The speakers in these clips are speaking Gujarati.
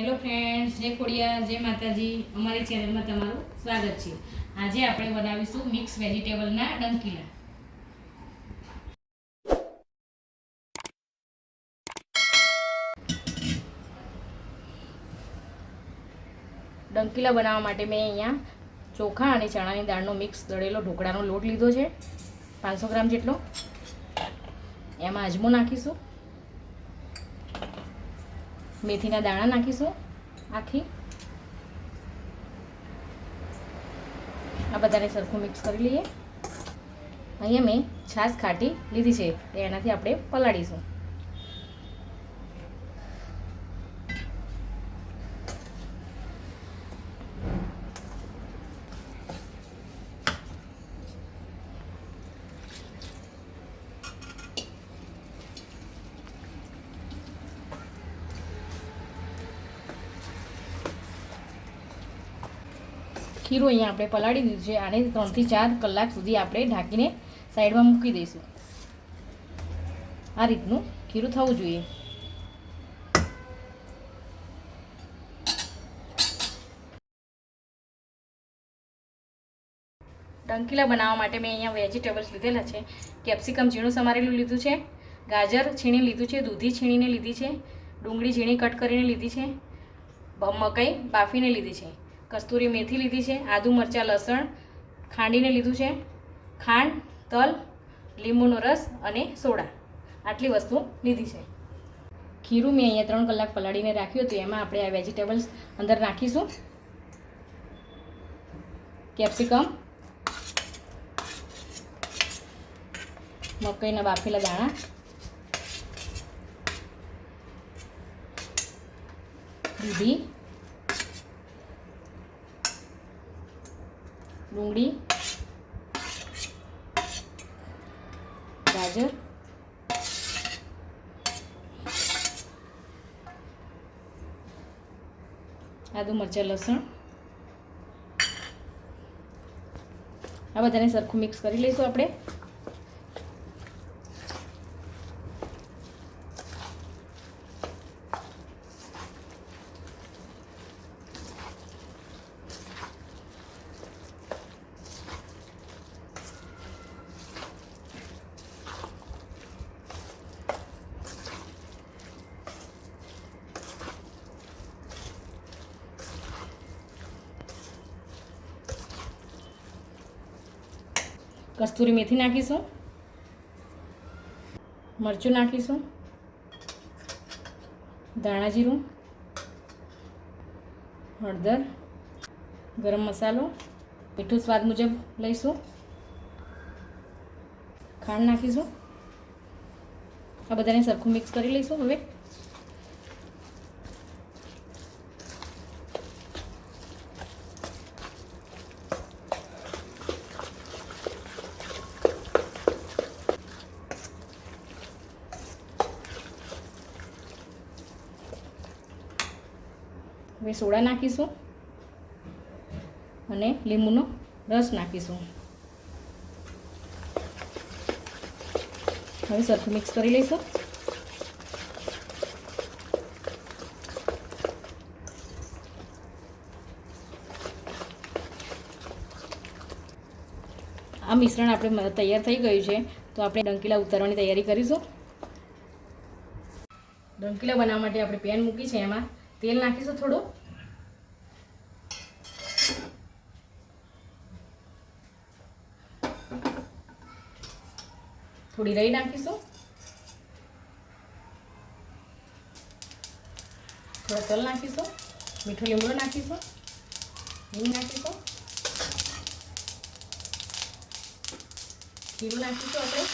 હેલો ફ્રેન્ડ્સ, જય ખોડિયાર, જય માતાજી. અમારી ચેનલમાં તમારું સ્વાગત છે. આજે આપણે બનાવીશું મિક્સ વેજીટેબલના ડંકીલા. ડંકીલા બનાવવા માટે મેં અહીંયા ચોખા અને ચણાની દાળનો મિક્સ દળેલો ઢોકળાનો લોટ લીધો છે, 500 ગ્રામ જેટલો. એમાં અજમો નાખીશું, મેથીના દાણા નાખીશું આખી. આ બધાને સરખું મિક્સ કરી લઈએ. અહીંયા મેં છાશ ખાટી લીધી છે, એનાથી આપણે પલાળીશું. ખીરું અહીંયા આપણે પલાળી દીધું છે. આને 3 થી 4 કલાક સુધી આપણે ઢાંકીને સાઈડમાં મૂકી દઈશું. આ રીતનું ખીરું થવું જોઈએ. ડંકીલા બનાવવા માટે મેં અહીંયા વેજીટેબલ્સ લીધેલા છે. કેપ્સિકમ ઝીણું સમારેલું લીધું છે, ગાજર છીણી લીધું છે, દૂધી છીણીને લીધી છે, ડુંગળી ઝીણી કટ કરીને લીધી છે, મકાઈ બાફીને લીધી છે, કસ્તુરી મેથી લીધી છે, આદુ મરચાં લસણ ખાંડીને લીધું છે, ખાંડ, તલ, લીંબુનો રસ અને સોડા, આટલી વસ્તુ લીધી છે. ખીરું મેં અહીંયા 3 કલાક પલાળીને રાખ્યું હતું. એમાં આપણે આ વેજીટેબલ્સ અંદર નાખીશું. કેપ્સિકમ, મકાઈના બાફેલા દાણા, દૂધી, ડુંગળી, ગાજર, આદુ મરચાં લસણ, આ બધાને સરખું મિક્સ કરી લઈશું આપણે. કસ્તુરી મેથી નાખીશું, મરચું નાખીશું, ધાણા જીરું, હળદર, ગરમ મસાલો, મીઠું સ્વાદ મુજબ લઈશું, ખાંડ નાખીશું. આ બધાને સરખું મિક્સ કરી લઈશું. હવે સોડા નાખીશું અને લીંબુનો રસ નાખીશું. હવે સરખું મિક્સ કરી લઈશું. આ મિશ્રણ આપણે તૈયાર થઈ ગયું છે, તો આપણે ડંકીલા ઉતારવાની તૈયારી કરીશું. ડંકીલા બનાવવા માટે આપણે પેન મૂકી છે, એમાં તેલ નાખીશું થોડું. થોડી રાઈ નાખીશું, થોડા તલ નાખીશું, મીઠો લીમડો નાખીશું, હિંગ નાખીશું, ખીરું નાખીશું આપણે.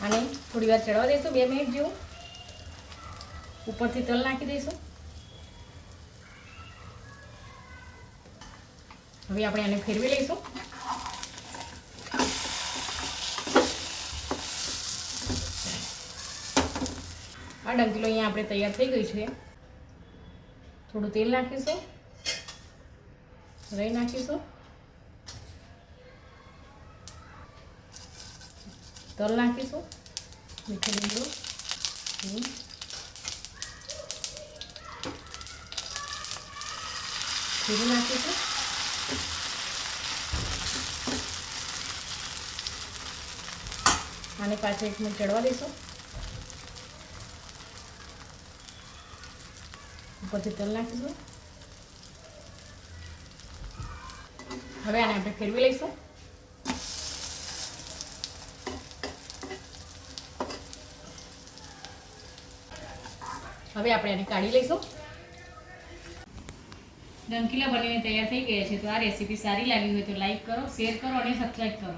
આને થોડી વાર ચડવા દઈશું, 2 મિનિટ જેવું. ઉપરથી તલ નાખી દઈશું. હવે આપણે આને ફેરવી લઈશું. આ ડંકીલો અહીંયા આપણે તૈયાર થઈ ગયું છે. થોડું તેલ નાખીશું, રાઈ નાખીશું, તલ નાખીશું, મીઠું લીમડું, જીરું નાખીશું. આને 5 મિનિટ ચડવા દઈશું. ઉપરથી તેલ નાખીશું. હવે આને આપણે ફેરવી લઈશું. હવે આપણે આને કાઢી લઈશું. ડંકીલા બનીને તૈયાર થઈ ગયા છે. તો આ રેસીપી સારી લાગી હોય તો લાઈક કરો, શેર કરો અને સબસ્ક્રાઈબ કરો.